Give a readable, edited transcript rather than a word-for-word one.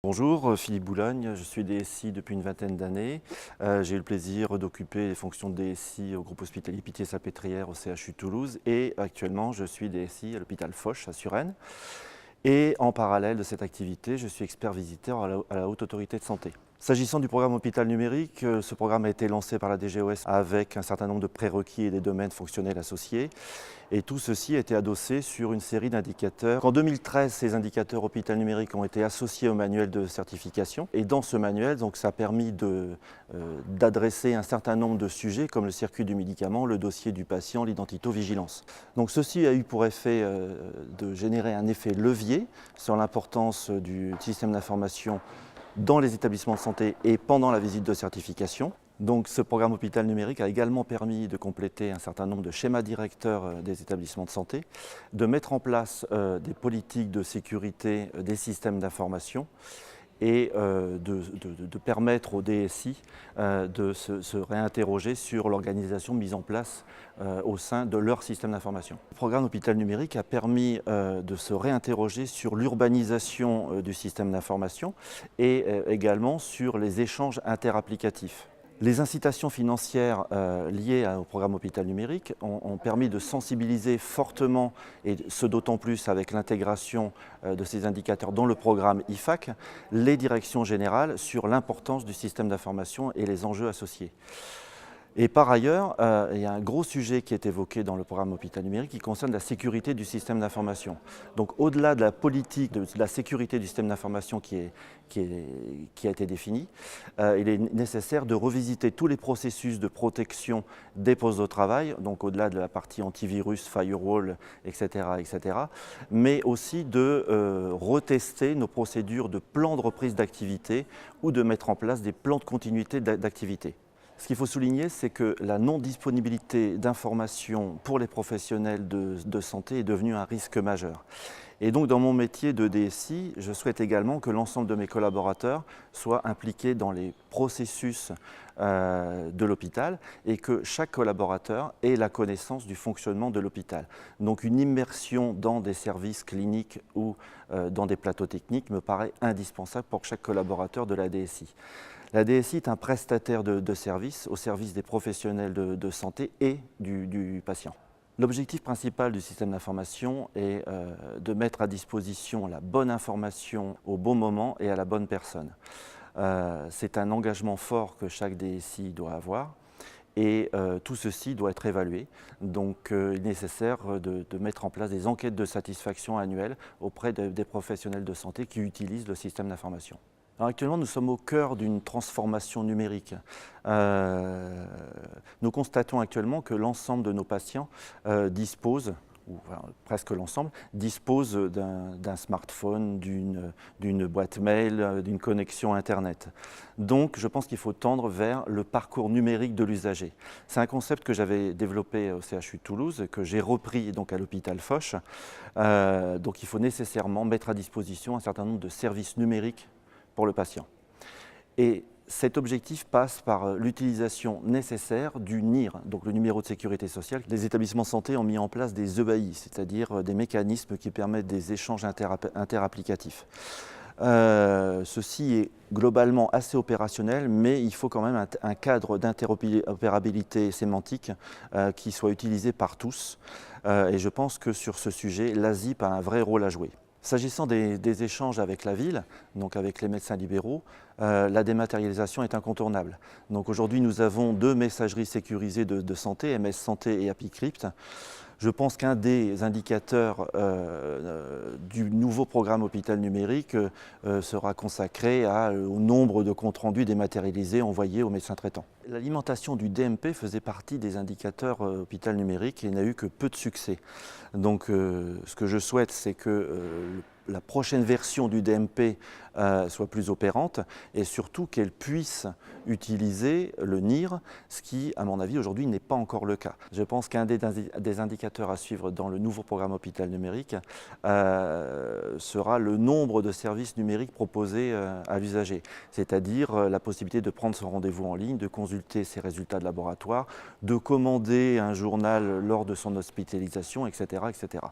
Bonjour, Philippe Boulogne, je suis DSI depuis une vingtaine d'années. J'ai eu le plaisir d'occuper les fonctions de DSI au groupe hospitalier Pitié-Salpêtrière au CHU Toulouse et actuellement je suis DSI à l'hôpital Foch à Suresnes. Et en parallèle de cette activité, je suis expert visiteur à la Haute Autorité de Santé. S'agissant du programme Hôpital Numérique, ce programme a été lancé par la DGOS avec un certain nombre de prérequis et des domaines fonctionnels associés. Et tout ceci a été adossé sur une série d'indicateurs. En 2013, ces indicateurs Hôpital Numérique ont été associés au manuel de certification. Et dans ce manuel, ça a permis d'adresser un certain nombre de sujets comme le circuit du médicament, le dossier du patient, l'identito-vigilance. Donc ceci a eu pour effet de générer un effet levier sur l'importance du système d'information dans les établissements de santé et pendant la visite de certification. Donc ce programme Hôpital Numérique a également permis de compléter un certain nombre de schémas directeurs des établissements de santé, de mettre en place des politiques de sécurité des systèmes d'information et de permettre aux DSI de se réinterroger sur l'organisation mise en place au sein de leur système d'information. Le programme Hôpital Numérique a permis de se réinterroger sur l'urbanisation du système d'information et également sur les échanges interapplicatifs. Les incitations financières liées au programme Hôpital Numérique ont permis de sensibiliser fortement, et ce d'autant plus avec l'intégration de ces indicateurs dans le programme IFAC, les directions générales sur l'importance du système d'information et les enjeux associés. Et par ailleurs, il y a un gros sujet qui est évoqué dans le programme Hôpital Numérique qui concerne la sécurité du système d'information. Donc au-delà de la politique de la sécurité du système d'information qui a été définie, il est nécessaire de revisiter tous les processus de protection des postes de travail, donc au-delà de la partie antivirus, firewall, etc., mais aussi de retester nos procédures de plan de reprise d'activité ou de mettre en place des plans de continuité d'activité. Ce qu'il faut souligner, c'est que la non-disponibilité d'informations pour les professionnels de santé est devenue un risque majeur. Et donc dans mon métier de DSI, je souhaite également que l'ensemble de mes collaborateurs soient impliqués dans les processus de l'hôpital et que chaque collaborateur ait la connaissance du fonctionnement de l'hôpital. Donc une immersion dans des services cliniques ou dans des plateaux techniques me paraît indispensable pour chaque collaborateur de la DSI. La DSI est un prestataire de services au service des professionnels de santé et du patient. L'objectif principal du système d'information est de mettre à disposition la bonne information au bon moment et à la bonne personne. C'est un engagement fort que chaque DSI doit avoir et tout ceci doit être évalué. Donc il est nécessaire de mettre en place des enquêtes de satisfaction annuelles auprès des professionnels de santé qui utilisent le système d'information. Alors actuellement, nous sommes au cœur d'une transformation numérique. Nous constatons actuellement que l'ensemble de nos patients disposent, ou enfin, presque l'ensemble, disposent d'un smartphone, d'une boîte mail, d'une connexion Internet. Donc je pense qu'il faut tendre vers le parcours numérique de l'usager. C'est un concept que j'avais développé au CHU de Toulouse, que j'ai repris donc à l'hôpital Foch. Donc il faut nécessairement mettre à disposition un certain nombre de services numériques pour le patient. Et cet objectif passe par l'utilisation nécessaire du NIR, donc le numéro de sécurité sociale. Les établissements de santé ont mis en place des EAI, c'est-à-dire des mécanismes qui permettent des échanges interapplicatifs. Ceci est globalement assez opérationnel, mais il faut quand même un cadre d'interopérabilité sémantique qui soit utilisé par tous. Et je pense que sur ce sujet, l'ASIP a un vrai rôle à jouer. S'agissant des échanges avec la ville, donc avec les médecins libéraux, la dématérialisation est incontournable. Donc aujourd'hui, nous avons 2 messageries sécurisées de santé, MS Santé et ApiCrypt. Je pense qu'un des indicateurs du nouveau programme Hôpital Numérique sera consacré au nombre de comptes rendus dématérialisés envoyés aux médecins traitants. L'alimentation du DMP faisait partie des indicateurs Hôpital Numérique et n'a eu que peu de succès. Donc ce que je souhaite, c'est que la prochaine version du DMP soit plus opérante et surtout qu'elle puisse utiliser le NIR, ce qui, à mon avis, aujourd'hui n'est pas encore le cas. Je pense qu'un des indicateurs à suivre dans le nouveau programme Hôpital Numérique sera le nombre de services numériques proposés à l'usager, c'est-à-dire la possibilité de prendre son rendez-vous en ligne, de consulter ses résultats de laboratoire, de commander un journal lors de son hospitalisation, etc., etc.